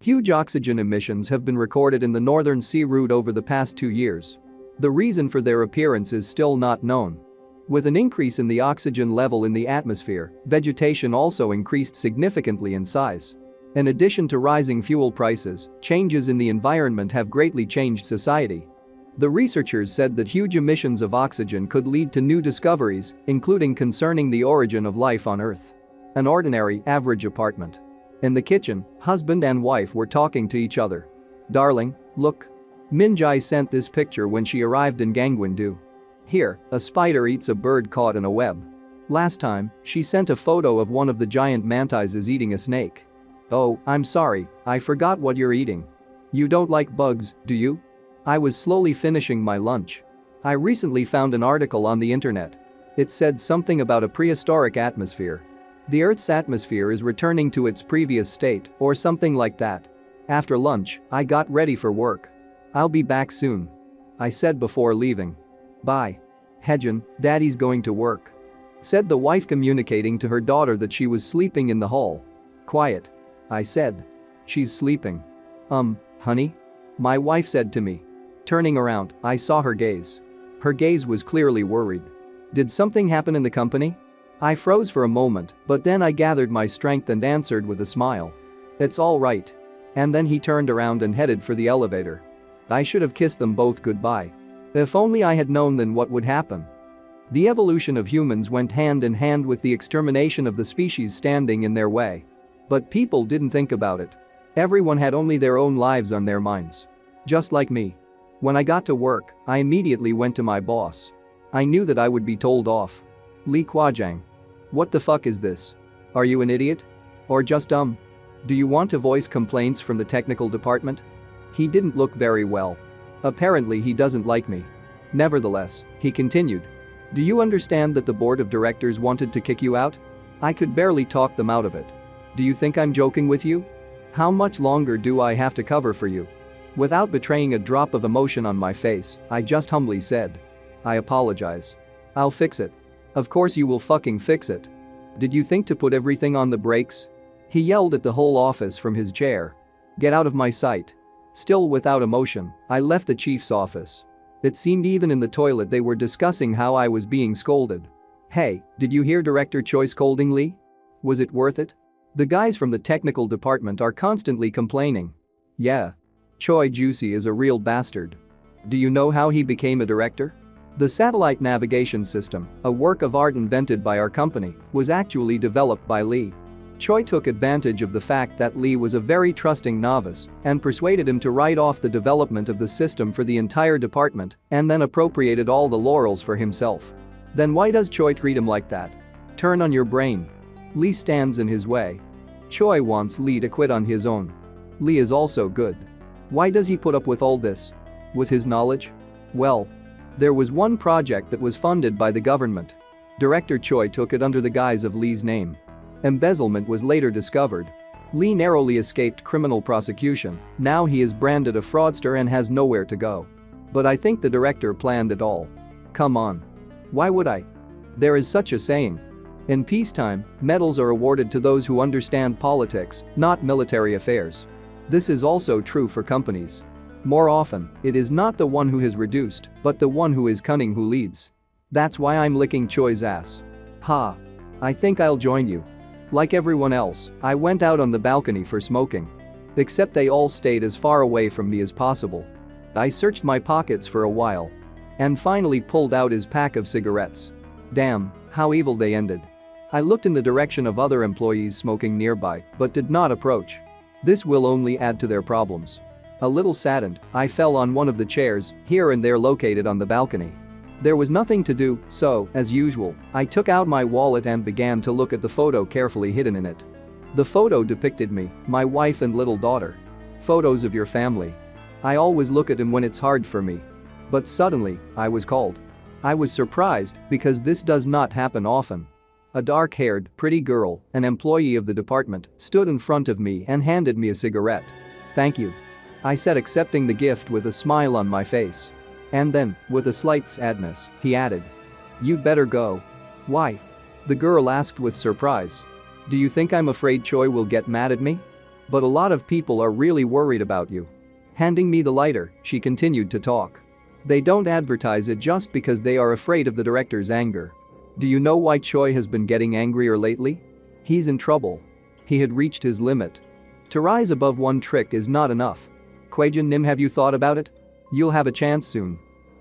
Huge oxygen emissions have been recorded in the northern sea route over the past 2 years. The reason for their appearance is still not known. With an increase in the oxygen level in the atmosphere, vegetation also increased significantly in size. In addition to rising fuel prices, changes in the environment have greatly changed society. The researchers said that huge emissions of oxygen could lead to new discoveries, including concerning the origin of life on Earth. An ordinary, average apartment. In the kitchen, husband and wife were talking to each other. "Darling, look. Minjai sent this picture when she arrived in Gangwon-do. Here, a spider eats a bird caught in a web. Last time, she sent a photo of one of the giant mantis is eating a snake. Oh, I'm sorry, I forgot what you're eating. You don't like bugs, do you?" I was slowly finishing my lunch. I recently found an article on the internet. It said something about a prehistoric atmosphere. The Earth's atmosphere is returning to its previous state, or something like that. After lunch, I got ready for work. "I'll be back soon," I said before leaving. "Bye. Hejin, Daddy's going to work," said the wife, communicating to her daughter that she was sleeping in the hall. "Quiet," I said. "She's sleeping." Honey?" my wife said to me. Turning around, I saw her gaze. Her gaze was clearly worried. Did something happen in the company? I froze for a moment, but then I gathered my strength and answered with a smile. "It's all right." And then he turned around and headed for the elevator. I should have kissed them both goodbye. If only I had known then what would happen. The evolution of humans went hand in hand with the extermination of the species standing in their way. But people didn't think about it. Everyone had only their own lives on their minds. Just like me. When I got to work, I immediately went to my boss. I knew that I would be told off. "Lee Kwajang. What the fuck is this? Are you an idiot? Or just dumb? Do you want to voice complaints from the technical department?" He didn't look very well. Apparently he doesn't like me. Nevertheless, he continued. "Do you understand that the board of directors wanted to kick you out?" I could barely talk them out of it. "Do you think I'm joking with you? How much longer do I have to cover for you?" Without betraying a drop of emotion on my face, I just humbly said. "I apologize. I'll fix it." "Of course you will fucking fix it. Did you think to put everything on the brakes?" He yelled at the whole office from his chair. "Get out of my sight." Still without emotion, I left the chief's office. It seemed even in the toilet they were discussing how I was being scolded. "Hey, did you hear Director Choi scolding Lee? Was it worth it? The guys from the technical department are constantly complaining." "Yeah. Choi Juicy is a real bastard. Do you know how he became a director?" The satellite navigation system, a work of art invented by our company, was actually developed by Lee. Choi took advantage of the fact that Lee was a very trusting novice and persuaded him to write off the development of the system for the entire department and then appropriated all the laurels for himself. Then why does Choi treat him like that? Turn on your brain. Lee stands in his way. Choi wants Lee to quit on his own. Lee is also good. Why does he put up with all this? With his knowledge? Well, there was one project that was funded by the government. Director Choi took it under the guise of Lee's name. Embezzlement was later discovered. Lee narrowly escaped criminal prosecution. Now he is branded a fraudster and has nowhere to go. But I think the director planned it all. Come on. Why would I? There is such a saying. In peacetime, medals are awarded to those who understand politics, not military affairs. This is also true for companies. More often, it is not the one who has reduced, but the one who is cunning who leads. That's why I'm licking Choi's ass. Ha. I think I'll join you. Like everyone else, I went out on the balcony for smoking. Except they all stayed as far away from me as possible. I searched my pockets for a while. And finally pulled out his pack of cigarettes. Damn, how evil they ended. I looked in the direction of other employees smoking nearby, but did not approach. This will only add to their problems. A little saddened, I fell on one of the chairs, here and there located on the balcony. There was nothing to do, so, as usual, I took out my wallet and began to look at the photo carefully hidden in it. The photo depicted me, my wife and little daughter. Photos of your family. I always look at them when it's hard for me. But suddenly, I was called. I was surprised because this does not happen often. A dark-haired, pretty girl, an employee of the department, stood in front of me and handed me a cigarette. "Thank you," I said, accepting the gift with a smile on my face. And then, with a slight sadness, he added, "You'd better go." "Why?" the girl asked with surprise. "Do you think I'm afraid Choi will get mad at me?" But a lot of people are really worried about you. Handing me the lighter, she continued to talk. They don't advertise it just because they are afraid of the director's anger. Do you know why Choi has been getting angrier lately? He's in trouble. He had reached his limit. To rise above one trick is not enough. Kwajin Nim, have you thought about it? You'll have a chance soon.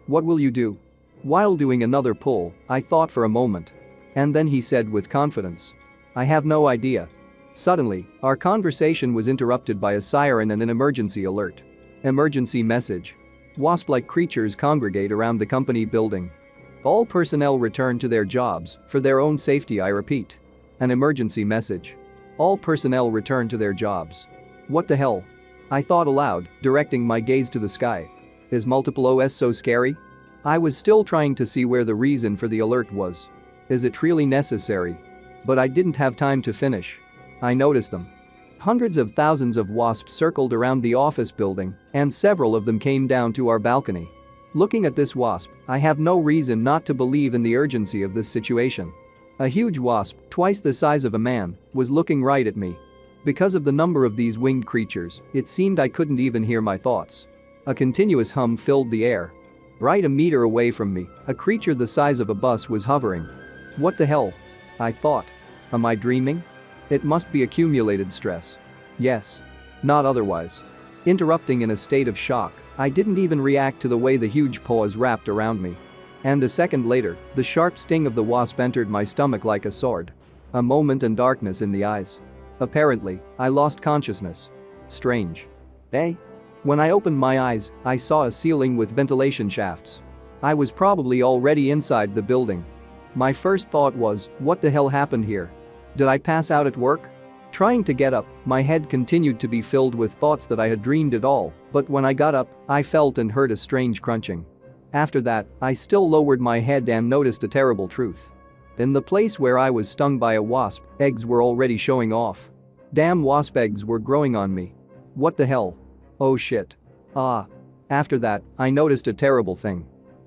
What will you do? While doing another pull, I thought for a moment. And then he said with confidence. I have no idea. Suddenly, our conversation was interrupted by a siren and an emergency alert. Emergency message. Wasp-like creatures congregate around the company building. All personnel return to their jobs, for their own safety, I repeat. An emergency message. All personnel return to their jobs. What the hell? I thought aloud, directing my gaze to the sky. Is multiple OS so scary? I was still trying to see where the reason for the alert was. Is it really necessary? But I didn't have time to finish. I noticed them. Hundreds of thousands of wasps circled around the office building, and several of them came down to our balcony. Looking at this wasp, I have no reason not to believe in the urgency of this situation. A huge wasp, twice the size of a man, was looking right at me. Because of the number of these winged creatures, it seemed I couldn't even hear my thoughts. A continuous hum filled the air. Right a meter away from me, a creature the size of a bus was hovering. What the hell? I thought. Am I dreaming? It must be accumulated stress. Yes. Not otherwise. Interrupting in a state of shock, I didn't even react to the way the huge paws wrapped around me. And a second later, the sharp sting of the wasp entered my stomach like a sword. A moment and darkness in the eyes. Apparently, I lost consciousness. Strange. Eh? When I opened my eyes, I saw a ceiling with ventilation shafts. I was probably already inside the building. My first thought was, what the hell happened here? Did I pass out at work? Trying to get up, my head continued to be filled with thoughts that I had dreamed it all, but when I got up, I felt and heard a strange crunching. After that, I still lowered my head and noticed a terrible truth. In the place where I was stung by a wasp, eggs were already showing off. Damn wasp eggs were growing on me. What the hell? Oh shit. Ah. After that, I noticed a terrible thing.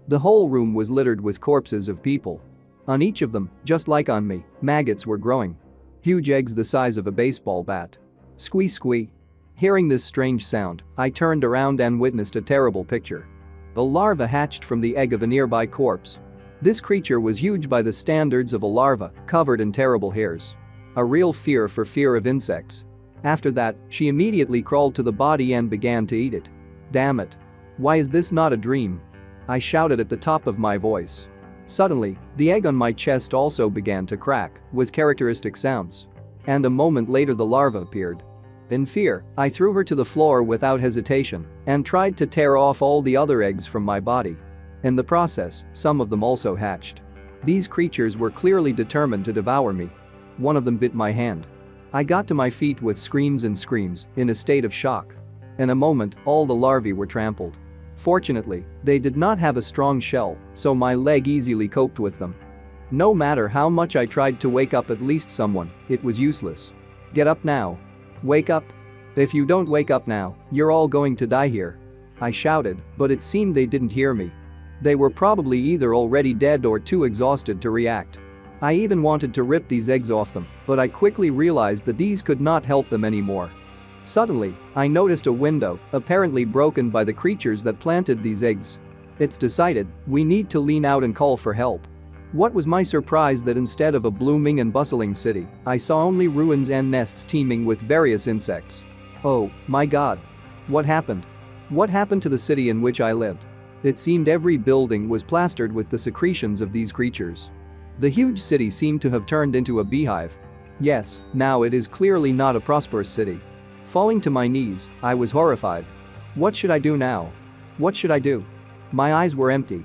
The whole room was littered with corpses of people. On each of them, just like on me, maggots were growing. Huge eggs the size of a baseball bat. Squee squee. Hearing this strange sound, I turned around and witnessed a terrible picture. A larva hatched from the egg of a nearby corpse. This creature was huge by the standards of a larva, covered in terrible hairs. A real fear of insects. After that, she immediately crawled to the body and began to eat it. Damn it. Why is this not a dream? I shouted at the top of my voice. Suddenly, the egg on my chest also began to crack, with characteristic sounds. And a moment later the larva appeared. In fear, I threw her to the floor without hesitation and tried to tear off all the other eggs from my body. In the process, some of them also hatched. These creatures were clearly determined to devour me. One of them bit my hand. I got to my feet with screams and screams, in a state of shock. In a moment, all the larvae were trampled. Fortunately, they did not have a strong shell, so my leg easily coped with them. No matter how much I tried to wake up at least someone, it was useless. Get up now. Wake up. If you don't wake up now, you're all going to die here. I shouted, but it seemed they didn't hear me. They were probably either already dead or too exhausted to react. I even wanted to rip these eggs off them, but I quickly realized that these could not help them anymore. Suddenly, I noticed a window, apparently broken by the creatures that planted these eggs. It's decided, we need to lean out and call for help. What was my surprise that instead of a blooming and bustling city, I saw only ruins and nests teeming with various insects. Oh, my god. What happened? What happened to the city in which I lived? It seemed every building was plastered with the secretions of these creatures. The huge city seemed to have turned into a beehive. Yes, now it is clearly not a prosperous city. Falling to my knees, I was horrified. What should I do now? What should I do? My eyes were empty.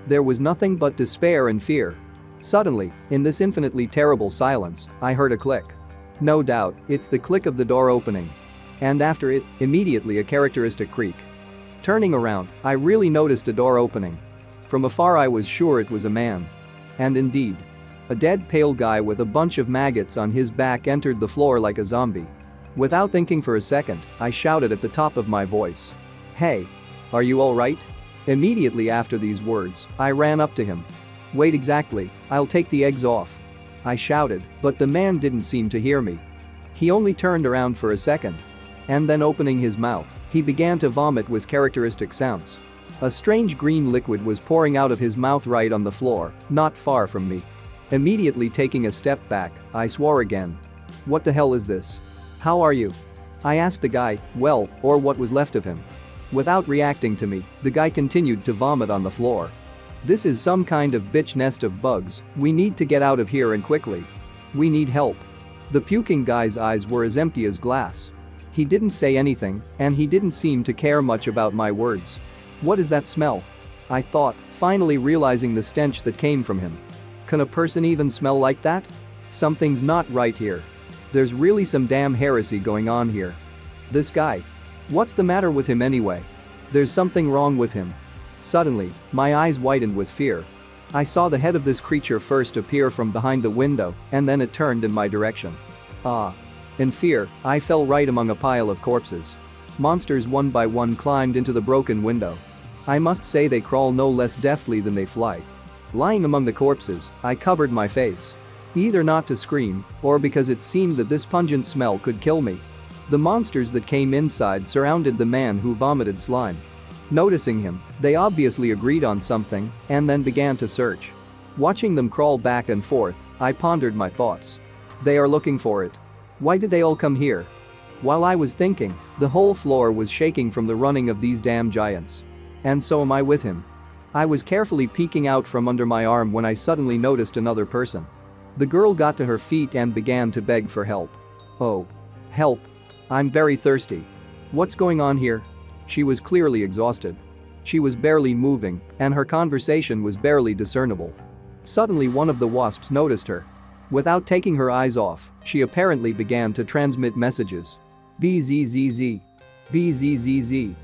There was nothing but despair and fear. Suddenly, in this infinitely terrible silence, I heard a click. No doubt, it's the click of the door opening. And after it, immediately a characteristic creak. Turning around, I really noticed a door opening. From afar I was sure it was a man. And indeed. A dead pale guy with a bunch of maggots on his back entered the floor like a zombie. Without thinking for a second, I shouted at the top of my voice. Hey. Are you alright? Immediately after these words, I ran up to him. Wait, exactly, I'll take the eggs off. I shouted, but the man didn't seem to hear me. He only turned around for a second. And then opening his mouth, he began to vomit with characteristic sounds. A strange green liquid was pouring out of his mouth right on the floor, not far from me. Immediately taking a step back, I swore again. What the hell is this? How are you? I asked the guy, well, or what was left of him. Without reacting to me, the guy continued to vomit on the floor. This is some kind of bitch nest of bugs, we need to get out of here and quickly. We need help. The puking guy's eyes were as empty as glass. He didn't say anything, and he didn't seem to care much about my words. What is that smell? I thought, finally realizing the stench that came from him. Can a person even smell like that? Something's not right here. There's really some damn heresy going on here. This guy. What's the matter with him anyway? There's something wrong with him. Suddenly, my eyes widened with fear. I saw the head of this creature first appear from behind the window, and then it turned in my direction. Ah. In fear, I fell right among a pile of corpses. Monsters one by one climbed into the broken window. I must say they crawl no less deftly than they fly. Lying among the corpses, I covered my face. Either not to scream, or because it seemed that this pungent smell could kill me. The monsters that came inside surrounded the man who vomited slime. Noticing him, they obviously agreed on something, and then began to search. Watching them crawl back and forth, I pondered my thoughts. They are looking for it. Why did they all come here? While I was thinking, the whole floor was shaking from the running of these damn giants. And so am I with him. I was carefully peeking out from under my arm when I suddenly noticed another person. The girl got to her feet and began to beg for help. Oh. Help. I'm very thirsty. What's going on here? She was clearly exhausted. She was barely moving, and her conversation was barely discernible. Suddenly one of the wasps noticed her. Without taking her eyes off, she apparently began to transmit messages. BZZZ. BZZZ.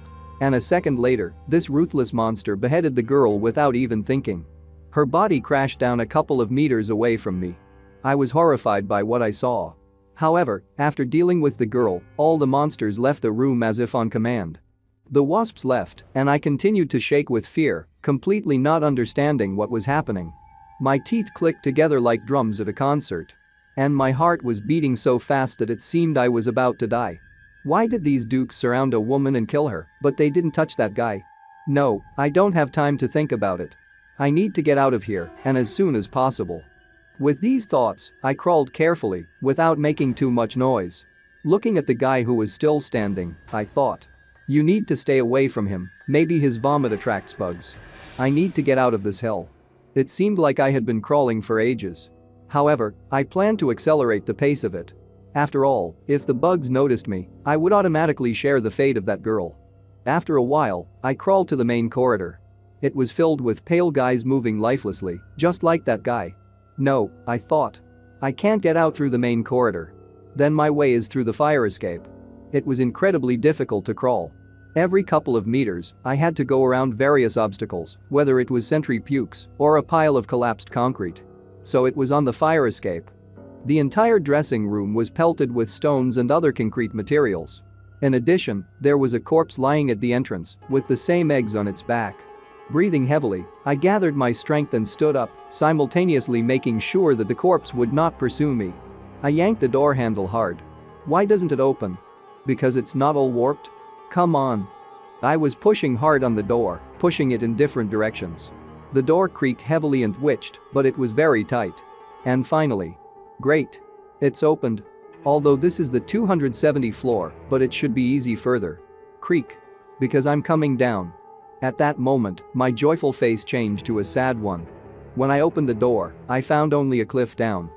And a second later, this ruthless monster beheaded the girl without even thinking. Her body crashed down a couple of meters away from me. I was horrified by what I saw. However, after dealing with the girl, all the monsters left the room as if on command. The wasps left, and I continued to shake with fear, completely not understanding what was happening. My teeth clicked together like drums at a concert. And my heart was beating so fast that it seemed I was about to die. Why did these dukes surround a woman and kill her, but they didn't touch that guy? No, I don't have time to think about it. I need to get out of here, and as soon as possible. With these thoughts, I crawled carefully, without making too much noise. Looking at the guy who was still standing, I thought. You need to stay away from him, maybe his vomit attracts bugs. I need to get out of this hell. It seemed like I had been crawling for ages. However, I planned to accelerate the pace of it. After all, if the bugs noticed me, I would automatically share the fate of that girl. After a while, I crawled to the main corridor. It was filled with pale guys moving lifelessly, just like that guy. No, I thought. I can't get out through the main corridor. Then my way is through the fire escape. It was incredibly difficult to crawl. Every couple of meters, I had to go around various obstacles, whether it was sentry pukes or a pile of collapsed concrete. So it was on the fire escape. The entire dressing room was pelted with stones and other concrete materials. In addition, there was a corpse lying at the entrance, with the same eggs on its back. Breathing heavily, I gathered my strength and stood up, simultaneously making sure that the corpse would not pursue me. I yanked the door handle hard. Why doesn't it open? Because it's not all warped? Come on. I was pushing hard on the door, pushing it in different directions. The door creaked heavily and twitched, but it was very tight. And finally. Great. It's opened. Although this is the 270th floor, but it should be easy further. Creak. Because I'm coming down. At that moment, my joyful face changed to a sad one. When I opened the door, I found only a cliff down.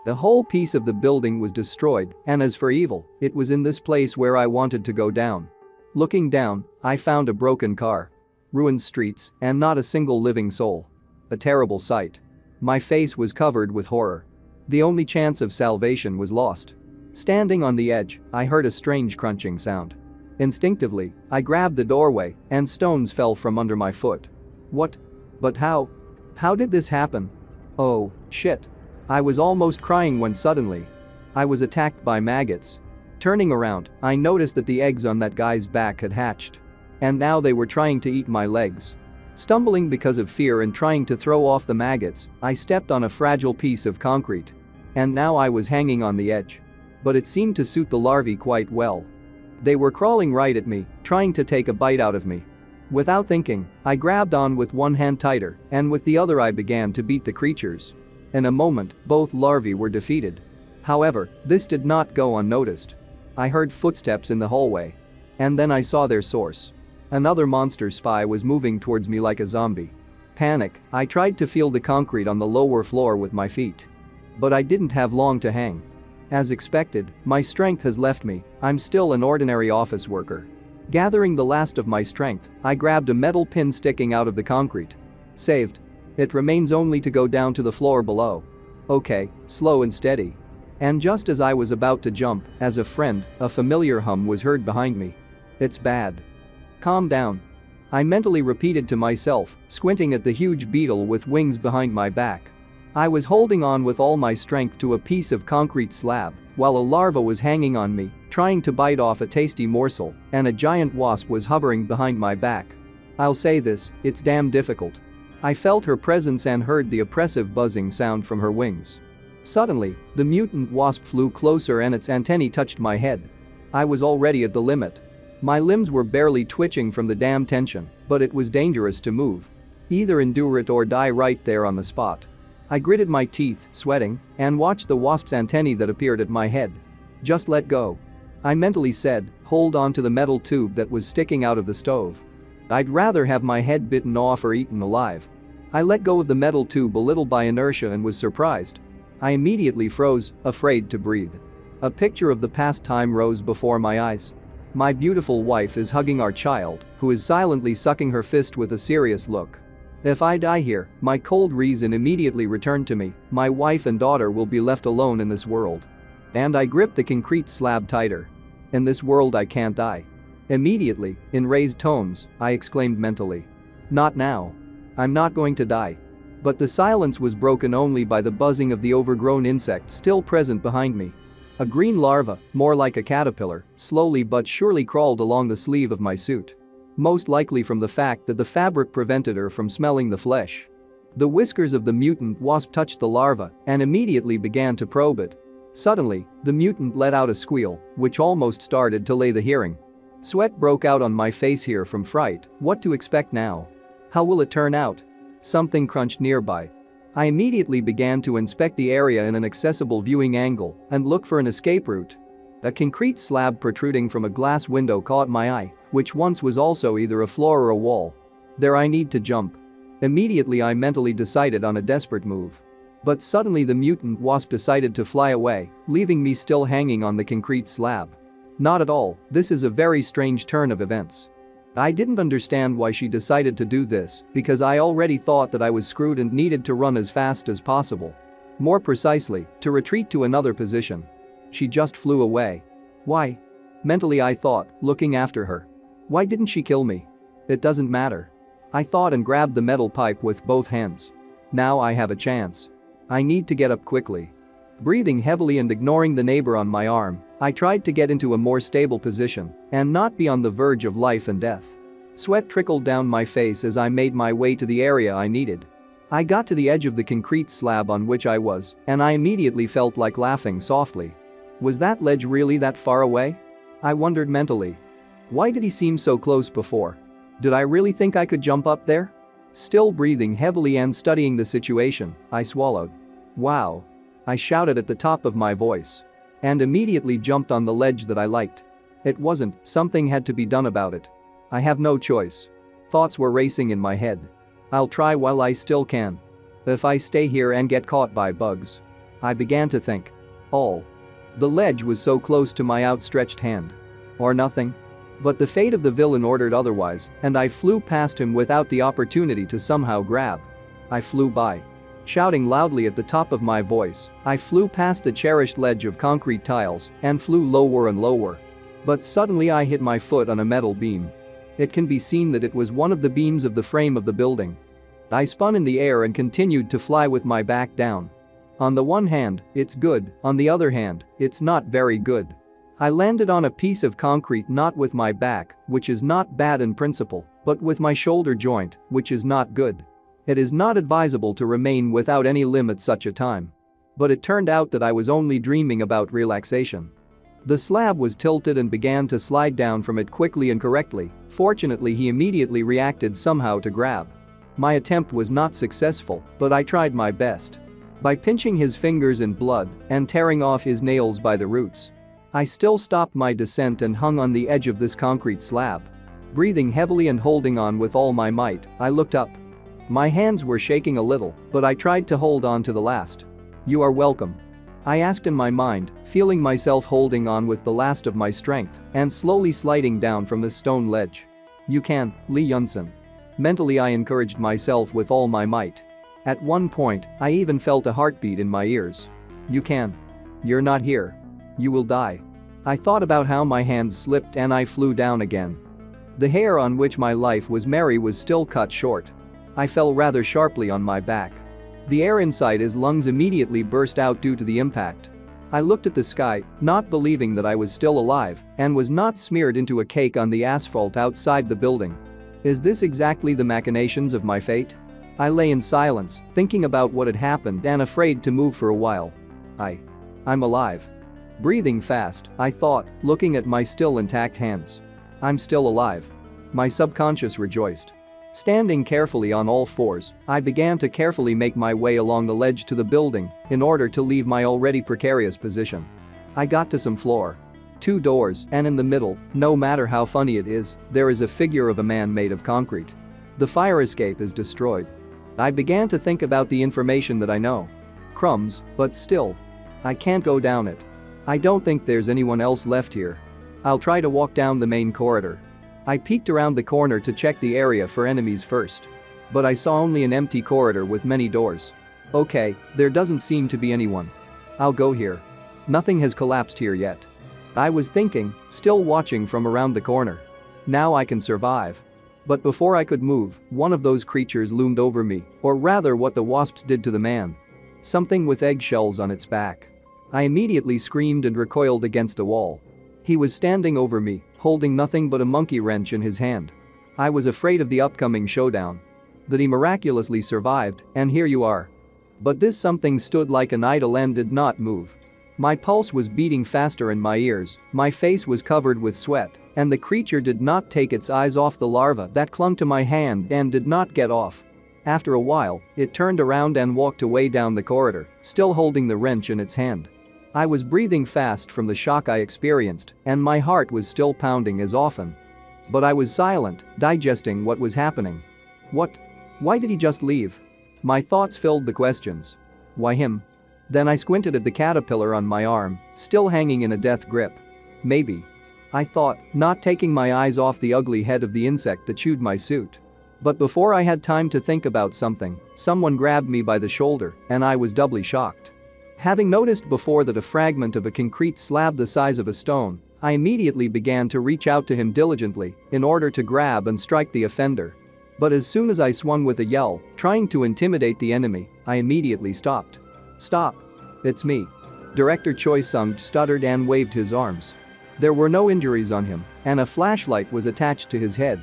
The whole piece of the building was destroyed, and as for evil, it was in this place where I wanted to go down. Looking down, I found a broken car. Ruined streets, and not a single living soul. A terrible sight. My face was covered with horror. The only chance of salvation was lost. Standing on the edge, I heard a strange crunching sound. Instinctively, I grabbed the doorway, and stones fell from under my foot. What? But how? How did this happen? Oh, shit. I was almost crying when suddenly, I was attacked by maggots. Turning around, I noticed that the eggs on that guy's back had hatched. And now they were trying to eat my legs. Stumbling because of fear and trying to throw off the maggots, I stepped on a fragile piece of concrete. And now I was hanging on the edge. But it seemed to suit the larvae quite well. They were crawling right at me, trying to take a bite out of me. Without thinking, I grabbed on with one hand tighter, and with the other I began to beat the creatures. In a moment, both larvae were defeated. However, this did not go unnoticed. I heard footsteps in the hallway. And then I saw their source. Another monster spy was moving towards me like a zombie. Panic, I tried to feel the concrete on the lower floor with my feet. But I didn't have long to hang. As expected, my strength has left me. I'm still an ordinary office worker. Gathering the last of my strength, I grabbed a metal pin sticking out of the concrete. Saved. It remains only to go down to the floor below. Okay, slow and steady. And just as I was about to jump, as a familiar hum was heard behind me. It's bad. Calm down. I mentally repeated to myself, squinting at the huge beetle with wings behind my back. I was holding on with all my strength to a piece of concrete slab, while a larva was hanging on me, trying to bite off a tasty morsel, and a giant wasp was hovering behind my back. I'll say this, it's damn difficult. I felt her presence and heard the oppressive buzzing sound from her wings. Suddenly, the mutant wasp flew closer and its antennae touched my head. I was already at the limit. My limbs were barely twitching from the damn tension, but it was dangerous to move. Either endure it or die right there on the spot. I gritted my teeth, sweating, and watched the wasp's antennae that appeared at my head. Just let go. I mentally said, hold on to the metal tube that was sticking out of the stove. I'd rather have my head bitten off or eaten alive. I let go of the metal tube a little by inertia and was surprised. I immediately froze, afraid to breathe. A picture of the past time rose before my eyes. My beautiful wife is hugging our child, who is silently sucking her fist with a serious look. If I die here, my cold reason immediately returned to me, my wife and daughter will be left alone in this world. And I gripped the concrete slab tighter. In this world I can't die. Immediately, in raised tones, I exclaimed mentally. Not now. I'm not going to die. But the silence was broken only by the buzzing of the overgrown insect still present behind me. A green larva, more like a caterpillar, slowly but surely crawled along the sleeve of my suit. Most likely from the fact that the fabric prevented her from smelling the flesh. The whiskers of the mutant wasp touched the larva and immediately began to probe it. Suddenly, the mutant let out a squeal, which almost started to lay the hearing. Sweat broke out on my face here from fright. What to expect now? How will it turn out? Something crunched nearby. I immediately began to inspect the area in an accessible viewing angle and look for an escape route. A concrete slab protruding from a glass window caught my eye, which once was also either a floor or a wall. There I need to jump. Immediately I mentally decided on a desperate move. But suddenly the mutant wasp decided to fly away, leaving me still hanging on the concrete slab. Not at all, this is a very strange turn of events. I didn't understand why she decided to do this, because I already thought that I was screwed and needed to run as fast as possible. More precisely, to retreat to another position. She just flew away. Why? Mentally I thought, looking after her. Why didn't she kill me? It doesn't matter. I thought and grabbed the metal pipe with both hands. Now I have a chance. I need to get up quickly. Breathing heavily and ignoring the neighbor on my arm, I tried to get into a more stable position and not be on the verge of life and death. Sweat trickled down my face as I made my way to the area I needed. I got to the edge of the concrete slab on which I was, and I immediately felt like laughing softly. Was that ledge really that far away? I wondered mentally. Why did he seem so close before? Did I really think I could jump up there? Still breathing heavily and studying the situation, I swallowed. Wow. I shouted at the top of my voice. And immediately jumped on the ledge that I liked. It wasn't, something had to be done about it. I have no choice. Thoughts were racing in my head. I'll try while I still can. If I stay here and get caught by bugs. I began to think. The ledge was so close to my outstretched hand. Or nothing. But the fate of the villain ordered otherwise, and I flew past him without the opportunity to somehow grab. I flew by. Shouting loudly at the top of my voice, I flew past the cherished ledge of concrete tiles and flew lower and lower. But suddenly I hit my foot on a metal beam. It can be seen that it was one of the beams of the frame of the building. I spun in the air and continued to fly with my back down. On the one hand, it's good, on the other hand, it's not very good. I landed on a piece of concrete not with my back, which is not bad in principle, but with my shoulder joint, which is not good. It is not advisable to remain without any limb at such a time. But it turned out that I was only dreaming about relaxation. The slab was tilted and began to slide down from it quickly and correctly. Fortunately, he immediately reacted somehow to grab. My attempt was not successful, but I tried my best. By pinching his fingers in blood and tearing off his nails by the roots, I still stopped my descent and hung on the edge of this concrete slab. Breathing heavily and holding on with all my might, I looked up. My hands were shaking a little, but I tried to hold on to the last. "You are welcome," I asked in my mind, feeling myself holding on with the last of my strength and slowly sliding down from the stone ledge. "You can, Lee Yunsen." Mentally, I encouraged myself with all my might. At one point, I even felt a heartbeat in my ears. "You can. You're not here. You will die." I thought about how my hands slipped and I flew down again. The hair on which my life was merry was still cut short. I fell rather sharply on my back. The air inside his lungs immediately burst out due to the impact. I looked at the sky, not believing that I was still alive and was not smeared into a cake on the asphalt outside the building. Is this exactly the machinations of my fate? I lay in silence, thinking about what had happened and afraid to move for a while. I'm alive. Breathing fast, I thought, looking at my still intact hands. I'm still alive. My subconscious rejoiced. Standing carefully on all fours, I began to carefully make my way along the ledge to the building in order to leave my already precarious position. I got to some floor. 2 doors, and in the middle, no matter how funny it is, there is a figure of a man made of concrete. The fire escape is destroyed. I began to think about the information that I know. Crumbs, but still. I can't go down it. I don't think there's anyone else left here. I'll try to walk down the main corridor. I peeked around the corner to check the area for enemies first. But I saw only an empty corridor with many doors. Okay, there doesn't seem to be anyone. I'll go here. Nothing has collapsed here yet. I was thinking, still watching from around the corner. Now I can survive. But before I could move, one of those creatures loomed over me, or rather what the wasps did to the man. Something with eggshells on its back. I immediately screamed and recoiled against a wall. He was standing over me, holding nothing but a monkey wrench in his hand. I was afraid of the upcoming showdown. That he miraculously survived, and here you are. But this something stood like an idol and did not move. My pulse was beating faster in my ears, my face was covered with sweat, and the creature did not take its eyes off the larva that clung to my hand and did not get off. After a while, it turned around and walked away down the corridor, still holding the wrench in its hand. I was breathing fast from the shock I experienced, and my heart was still pounding as often. But I was silent, digesting what was happening. What? Why did he just leave? My thoughts filled the questions. Why him? Then I squinted at the caterpillar on my arm, still hanging in a death grip. Maybe. I thought, not taking my eyes off the ugly head of the insect that chewed my suit. But before I had time to think about something, someone grabbed me by the shoulder, and I was doubly shocked. Having noticed before that a fragment of a concrete slab the size of a stone, I immediately began to reach out to him diligently in order to grab and strike the offender. But as soon as I swung with a yell, trying to intimidate the enemy, I immediately stopped. Stop. It's me. Director Choi Sung stuttered and waved his arms. There were no injuries on him, and a flashlight was attached to his head.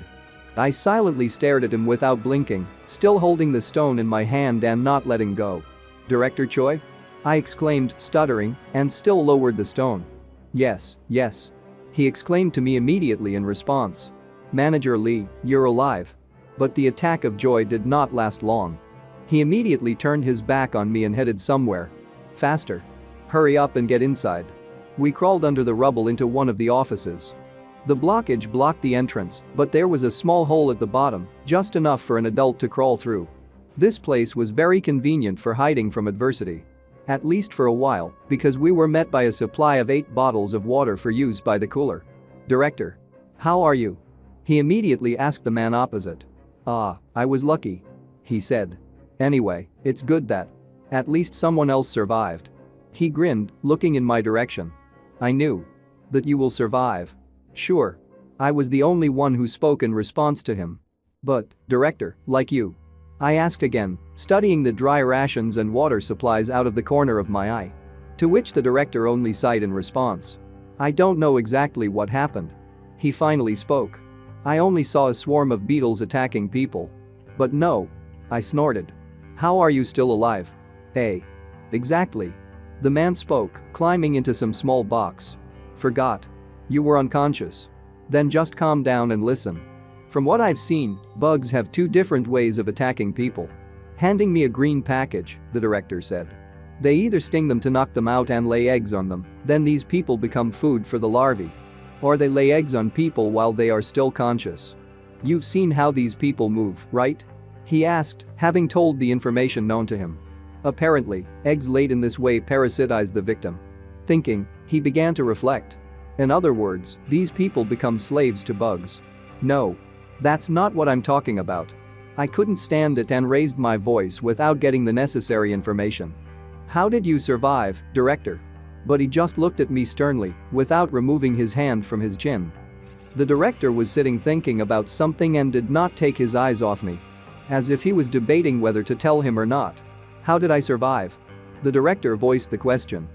I silently stared at him without blinking, still holding the stone in my hand and not letting go. Director Choi? I exclaimed, stuttering, and still lowered the stone. Yes, yes. He exclaimed to me immediately in response. Manager Lee, you're alive. But the attack of joy did not last long. He immediately turned his back on me and headed somewhere. Faster. Hurry up and get inside. We crawled under the rubble into one of the offices. The blockage blocked the entrance, but there was a small hole at the bottom, just enough for an adult to crawl through. This place was very convenient for hiding from adversity. At least for a while, because we were met by a supply of 8 bottles of water for use by the cooler. Director. How are you? He immediately asked the man opposite. I was lucky. He said. Anyway, it's good that. At least someone else survived. He grinned, looking in my direction. I knew. That you will survive. Sure. I was the only one who spoke in response to him. But, Director, like you. I asked again, studying the dry rations and water supplies out of the corner of my eye. To which the director only sighed in response. I don't know exactly what happened. He finally spoke. I only saw a swarm of beetles attacking people. But no. I snorted. How are you still alive? Hey. Exactly. The man spoke, climbing into some small box. Forgot. You were unconscious. Then just calm down and listen. From what I've seen, bugs have two different ways of attacking people. Handing me a green package, the director said. They either sting them to knock them out and lay eggs on them, then these people become food for the larvae. Or they lay eggs on people while they are still conscious. You've seen how these people move, right? He asked, having told the information known to him. Apparently, eggs laid in this way parasitize the victim. Thinking, he began to reflect. In other words, these people become slaves to bugs. No. That's not what I'm talking about. I couldn't stand it and raised my voice without getting the necessary information. How did you survive, director? But he just looked at me sternly, without removing his hand from his chin. The director was sitting thinking about something and did not take his eyes off me. As if he was debating whether to tell him or not. How did I survive? The director voiced the question.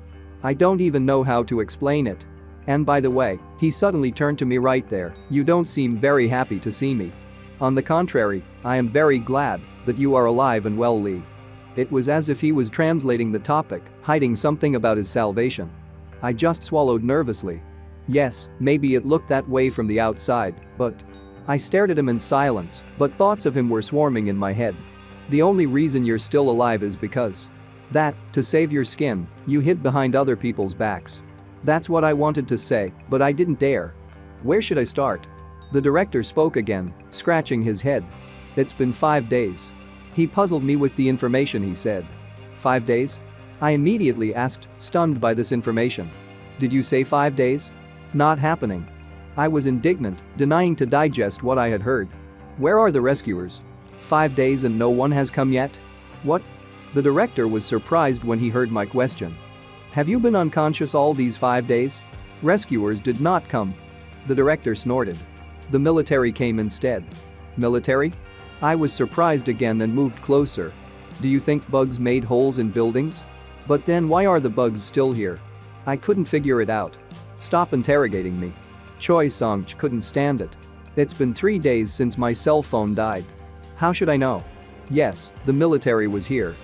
I don't even know how to explain it. And by the way, he suddenly turned to me right there, you don't seem very happy to see me. On the contrary, I am very glad that you are alive and well, Lee. It was as if he was translating the topic, hiding something about his salvation. I just swallowed nervously. Yes, maybe it looked that way from the outside, but I stared at him in silence, but thoughts of him were swarming in my head. The only reason you're still alive is because that, to save your skin, you hid behind other people's backs. That's what I wanted to say, but I didn't dare. Where should I start? The director spoke again, scratching his head. It's been 5 days. He puzzled me with the information he said. 5 days? I immediately asked, stunned by this information. Did you say 5 days? Not happening. I was indignant, denying to digest what I had heard. Where are the rescuers? 5 days and no one has come yet? What? The director was surprised when he heard my question. Have you been unconscious all these 5 days? Rescuers did not come. The director snorted. The military came instead. Military? I was surprised again and moved closer. Do you think bugs made holes in buildings? But then why are the bugs still here? I couldn't figure it out. Stop interrogating me. Choi Song-ch couldn't stand it. It's been 3 days since my cell phone died. How should I know? Yes, the military was here.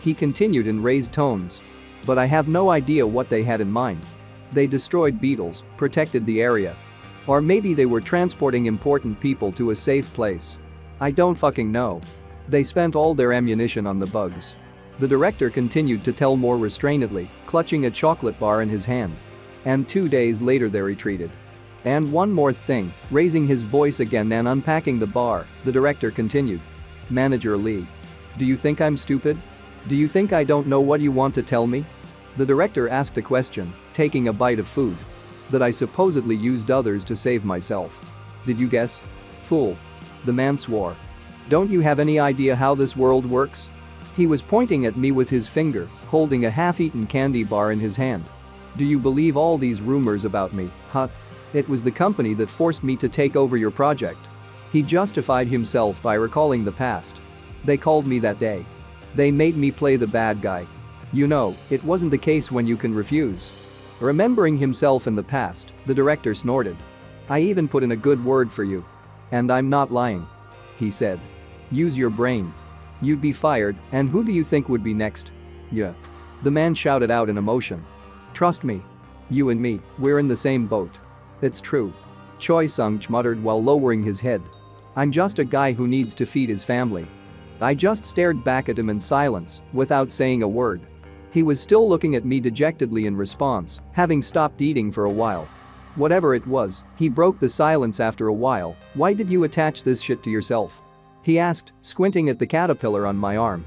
He continued in raised tones. But I have no idea what they had in mind. They destroyed beetles, protected the area. Or maybe they were transporting important people to a safe place. I don't fucking know. They spent all their ammunition on the bugs. The director continued to tell more restrainedly, clutching a chocolate bar in his hand. And 2 days later they retreated. And one more thing, raising his voice again and unpacking the bar, the director continued. Manager Lee. Do you think I'm stupid? Do you think I don't know what you want to tell me? The director asked a question, taking a bite of food. That I supposedly used others to save myself. Did you guess? Fool. The man swore. Don't you have any idea how this world works? He was pointing at me with his finger, holding a half-eaten candy bar in his hand. Do you believe all these rumors about me, huh? It was the company that forced me to take over your project. He justified himself by recalling the past. They called me that day. They made me play the bad guy. You know, it wasn't the case when you can refuse. Remembering himself in the past, the director snorted. I even put in a good word for you. And I'm not lying. He said. Use your brain. You'd be fired, and who do you think would be next? Yeah. The man shouted out in emotion. Trust me. You and me, we're in the same boat. It's true. Choi Sung-ch muttered while lowering his head. I'm just a guy who needs to feed his family. I just stared back at him in silence, without saying a word. He was still looking at me dejectedly in response, having stopped eating for a while. Whatever it was, he broke the silence after a while. Why did you attach this shit to yourself? He asked, squinting at the caterpillar on my arm.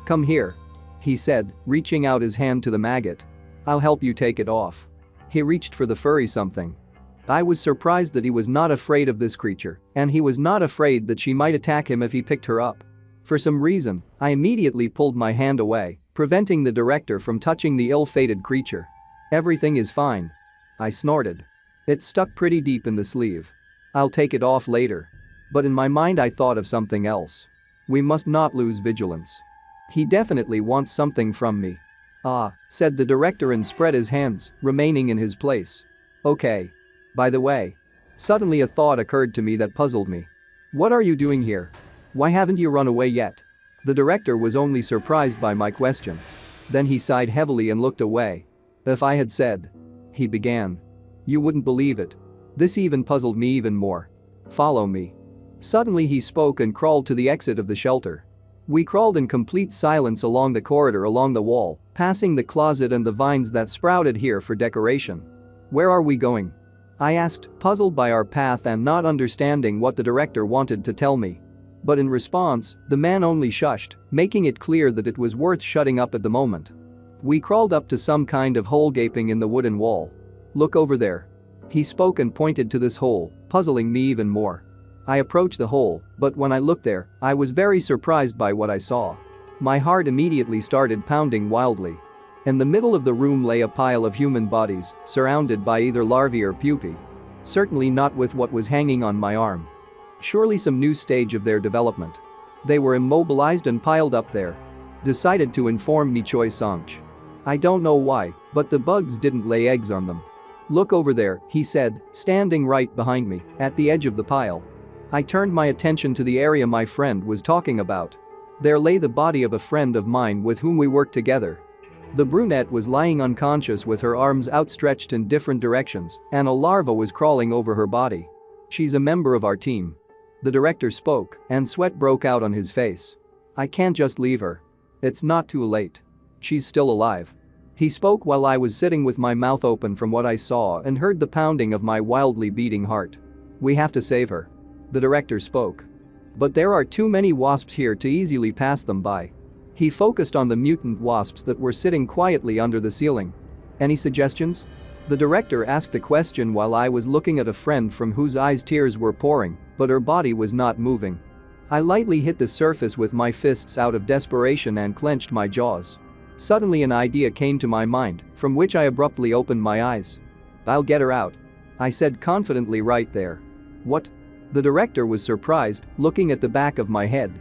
Come here. He said, reaching out his hand to the maggot. I'll help you take it off. He reached for the furry something. I was surprised that he was not afraid of this creature, and he was not afraid that she might attack him if he picked her up. For some reason, I immediately pulled my hand away, preventing the director from touching the ill-fated creature. Everything is fine. I snorted. It's stuck pretty deep in the sleeve. I'll take it off later. But in my mind I thought of something else. We must not lose vigilance. He definitely wants something from me. Ah, said the director and spread his hands, remaining in his place. Okay. By the way. Suddenly a thought occurred to me that puzzled me. What are you doing here? Why haven't you run away yet? The director was only surprised by my question. Then he sighed heavily and looked away. If I had said. He began. You wouldn't believe it. This even puzzled me even more. Follow me. Suddenly he spoke and crawled to the exit of the shelter. We crawled in complete silence along the corridor along the wall, passing the closet and the vines that sprouted here for decoration. Where are we going? I asked, puzzled by our path and not understanding what the director wanted to tell me. But in response, the man only shushed, making it clear that it was worth shutting up at the moment. We crawled up to some kind of hole gaping in the wooden wall. Look over there. He spoke and pointed to this hole, puzzling me even more. I approached the hole, but when I looked there, I was very surprised by what I saw. My heart immediately started pounding wildly. In the middle of the room lay a pile of human bodies, surrounded by either larvae or pupae. Certainly not with what was hanging on my arm. Surely some new stage of their development. They were immobilized and piled up there. Decided to inform me Choi Songch. I don't know why, but the bugs didn't lay eggs on them. Look over there, he said, standing right behind me, at the edge of the pile. I turned my attention to the area my friend was talking about. There lay the body of a friend of mine with whom we worked together. The brunette was lying unconscious with her arms outstretched in different directions, and a larva was crawling over her body. She's a member of our team. The director spoke, and sweat broke out on his face. I can't just leave her. It's not too late. She's still alive. He spoke while I was sitting with my mouth open from what I saw and heard the pounding of my wildly beating heart. We have to save her. The director spoke. But there are too many wasps here to easily pass them by. He focused on the mutant wasps that were sitting quietly under the ceiling. Any suggestions? The director asked the question while I was looking at a friend from whose eyes tears were pouring, but her body was not moving. I lightly hit the surface with my fists out of desperation and clenched my jaws. Suddenly an idea came to my mind, from which I abruptly opened my eyes. I'll get her out. I said confidently right there. What? The director was surprised, looking at the back of my head.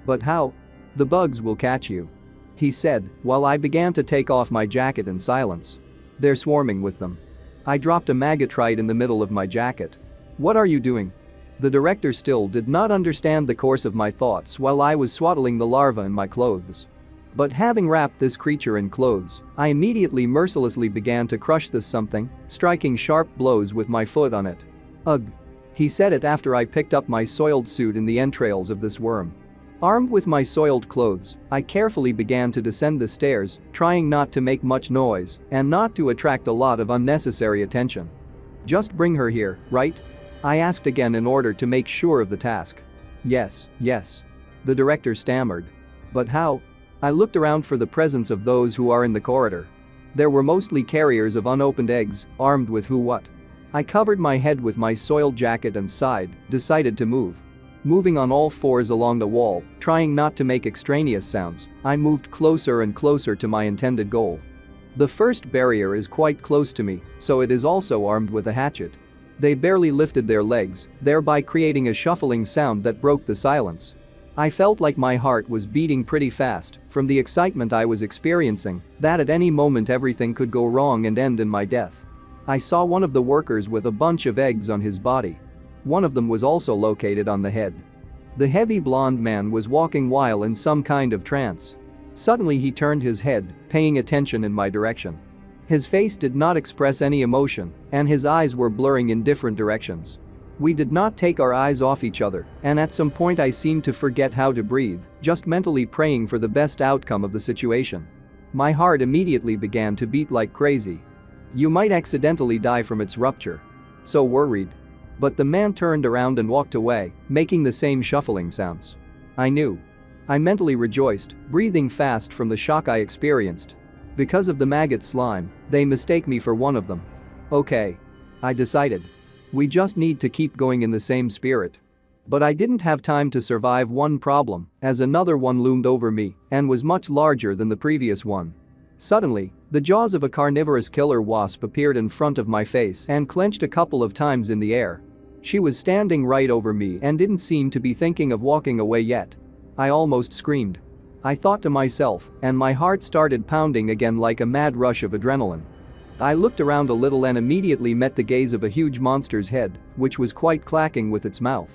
But how? The bugs will catch you. He said, while I began to take off my jacket in silence. They're swarming with them. I dropped a maggot right in the middle of my jacket. What are you doing? The director still did not understand the course of my thoughts while I was swaddling the larva in my clothes. But having wrapped this creature in clothes, I immediately mercilessly began to crush this something, striking sharp blows with my foot on it. Ugh. He said it after I picked up my soiled suit in the entrails of this worm. Armed with my soiled clothes, I carefully began to descend the stairs, trying not to make much noise and not to attract a lot of unnecessary attention. Just bring her here, right? I asked again in order to make sure of the task. Yes. The director stammered. But how? I looked around for the presence of those who are in the corridor. There were mostly carriers of unopened eggs, armed with what? I covered my head with my soiled jacket and sighed, decided to move. Moving on all fours along the wall, trying not to make extraneous sounds, I moved closer and closer to my intended goal. The first barrier is quite close to me, so it is also armed with a hatchet. They barely lifted their legs, thereby creating a shuffling sound that broke the silence. I felt like my heart was beating pretty fast from the excitement I was experiencing, that at any moment everything could go wrong and end in my death. I saw one of the workers with a bunch of eggs on his body. One of them was also located on the head. The heavy blonde man was walking while in some kind of trance. Suddenly he turned his head, paying attention in my direction. His face did not express any emotion, and his eyes were blurring in different directions. We did not take our eyes off each other, and at some point I seemed to forget how to breathe, just mentally praying for the best outcome of the situation. My heart immediately began to beat like crazy. You might accidentally die from its rupture. So worried. But the man turned around and walked away, making the same shuffling sounds. I knew. I mentally rejoiced, breathing fast from the shock I experienced. Because of the maggot slime, they mistake me for one of them. Okay. I decided. We just need to keep going in the same spirit. But I didn't have time to survive one problem, as another one loomed over me and was much larger than the previous one. Suddenly, the jaws of a carnivorous killer wasp appeared in front of my face and clenched a couple of times in the air. She was standing right over me and didn't seem to be thinking of walking away yet. I almost screamed. I thought to myself, and my heart started pounding again like a mad rush of adrenaline. I looked around a little and immediately met the gaze of a huge monster's head, which was quite clacking with its mouth.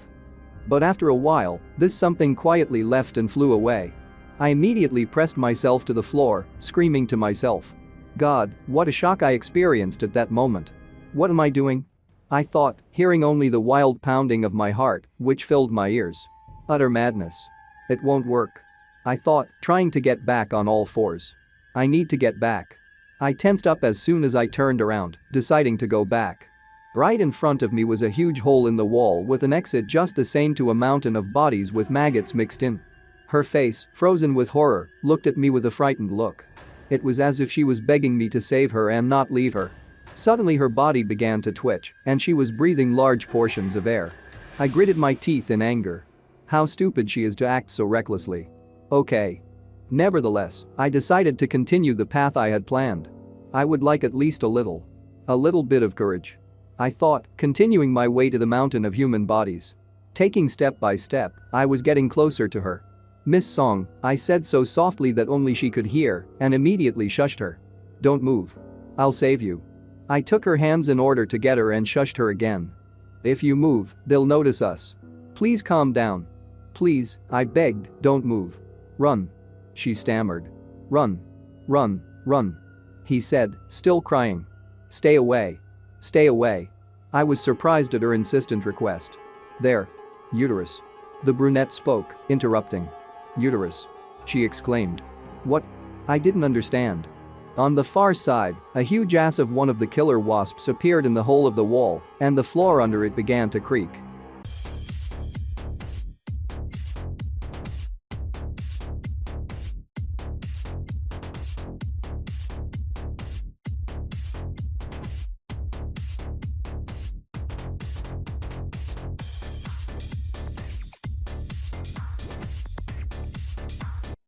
But after a while, this something quietly left and flew away. I immediately pressed myself to the floor, screaming to myself. God, what a shock I experienced at that moment. What am I doing? I thought, hearing only the wild pounding of my heart, which filled my ears. Utter madness. It won't work. I thought, trying to get back on all fours. I need to get back. I tensed up as soon as I turned around, deciding to go back. Right in front of me was a huge hole in the wall with an exit just the same to a mountain of bodies with maggots mixed in. Her face, frozen with horror, looked at me with a frightened look. It was as if she was begging me to save her and not leave her. Suddenly her body began to twitch, and she was breathing large portions of air. I gritted my teeth in anger. How stupid she is to act so recklessly. Okay. Nevertheless, I decided to continue the path I had planned. I would like at least a little bit of courage. I thought, continuing my way to the mountain of human bodies. Taking step by step, I was getting closer to her. Miss Song, I said so softly that only she could hear, and immediately shushed her. Don't move. I'll save you. I took her hands in order to get her and shushed her again. If you move, they'll notice us. Please calm down. Please, I begged, don't move. Run. She stammered. Run. Run, run. He said, still crying. Stay away. Stay away. I was surprised at her insistent request. There. Uterus. The brunette spoke, interrupting. Uterus. She exclaimed. What? I didn't understand. On the far side, a huge ass of one of the killer wasps appeared in the hole of the wall, and the floor under it began to creak.